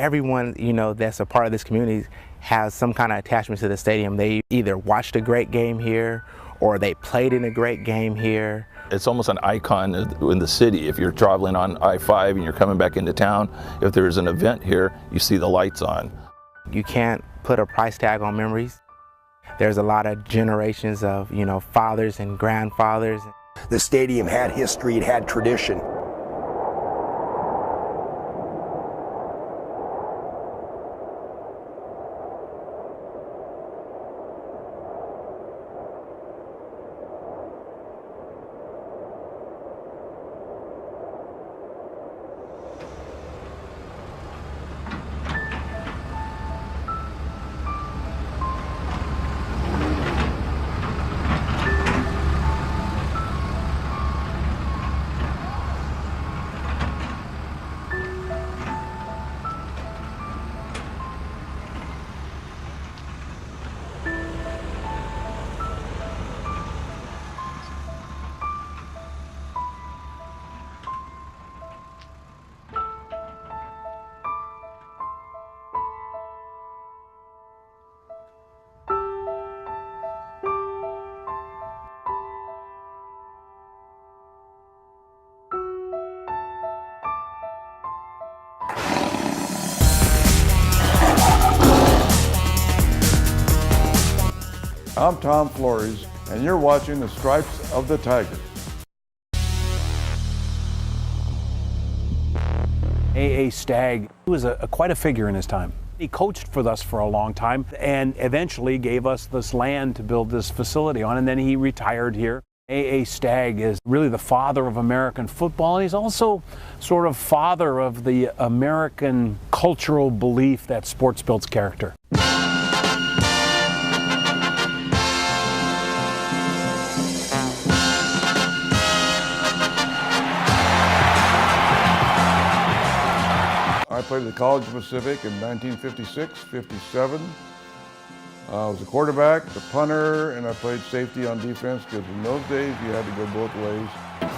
everyone, that's a part of this community has some kind of attachment to the stadium. They either watched a great game here or they played in a great game here. It's almost an icon in the city. If you're traveling on I-5 and you're coming back into town, if there's an event here, you see the lights on. You can't put a price tag on memories. There's a lot of generations of, fathers and grandfathers. The stadium had history, it had tradition. I'm Tom Flores, and you're watching the Stripes of the Tiger. A.A. Stagg was quite a figure in his time. He coached for us for a long time and eventually gave us this land to build this facility on, and then he retired here. A.A. Stagg is really the father of American football, and he's also sort of father of the American cultural belief that sports builds character. I played at the College of Pacific in 1956, 57. I was a quarterback, the punter, and I played safety on defense because in those days you had to go both ways.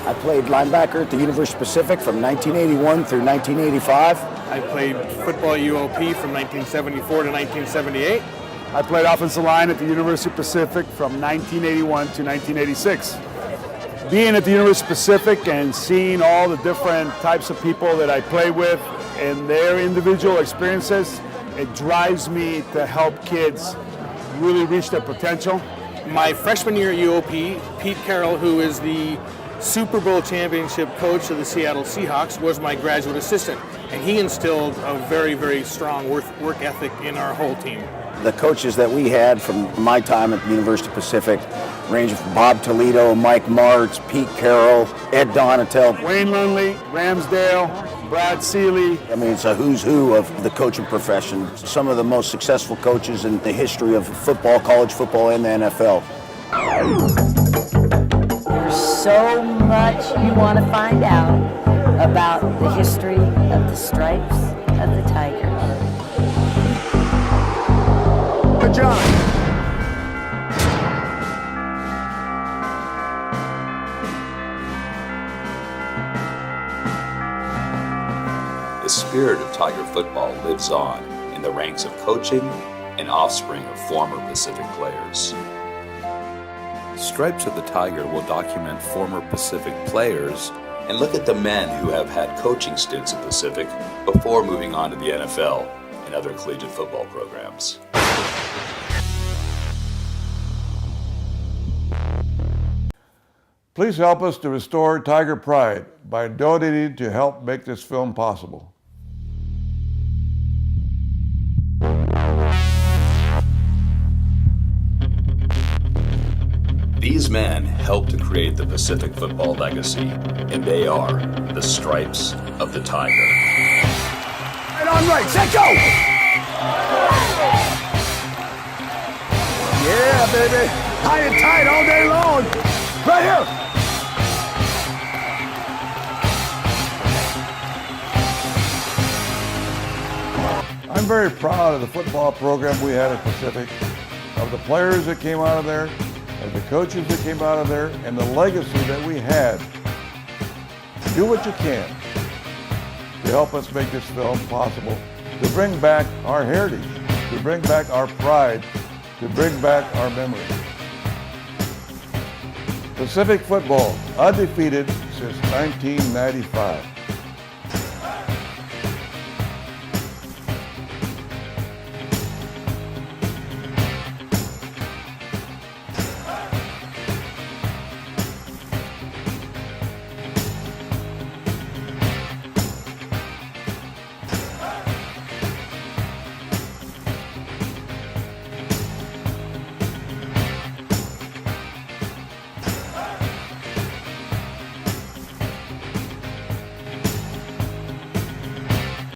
I played linebacker at the University of Pacific from 1981 through 1985. I played football UOP from 1974 to 1978. I played offensive line at the University of Pacific from 1981 to 1986. Being at the University of Pacific and seeing all the different types of people that I play with and their individual experiences, it drives me to help kids really reach their potential. My freshman year at UOP, Pete Carroll, who is the Super Bowl championship coach of the Seattle Seahawks, was my graduate assistant, and he instilled a very, very strong work ethic in our whole team. The coaches that we had from my time at the University of Pacific, ranging from Bob Toledo, Mike Martz, Pete Carroll, Ed Donatel, Wayne Lundley, Ramsdale, Brad Seeley. I mean, it's a who's who of the coaching profession. Some of the most successful coaches in the history of football, college football, and the NFL. There's so much you want to find out about the history of the Stripes of the Tiger. John. The spirit of Tiger football lives on in the ranks of coaching and offspring of former Pacific players. Stripes of the Tiger will document former Pacific players and look at the men who have had coaching stints at Pacific before moving on to the NFL and other collegiate football programs. Please help us to restore Tiger pride by donating to help make this film possible. These men helped to create the Pacific football legacy, and they are the Stripes of the Tiger. Right on right, set, go! Yeah, baby. High and tight all day long. Right here. I'm very proud of the football program we had at Pacific, of the players that came out of there, of the coaches that came out of there, and the legacy that we had. Do what you can to help us make this film possible to bring back our heritage, to bring back our pride, to bring back our memories. Pacific football, undefeated since 1995.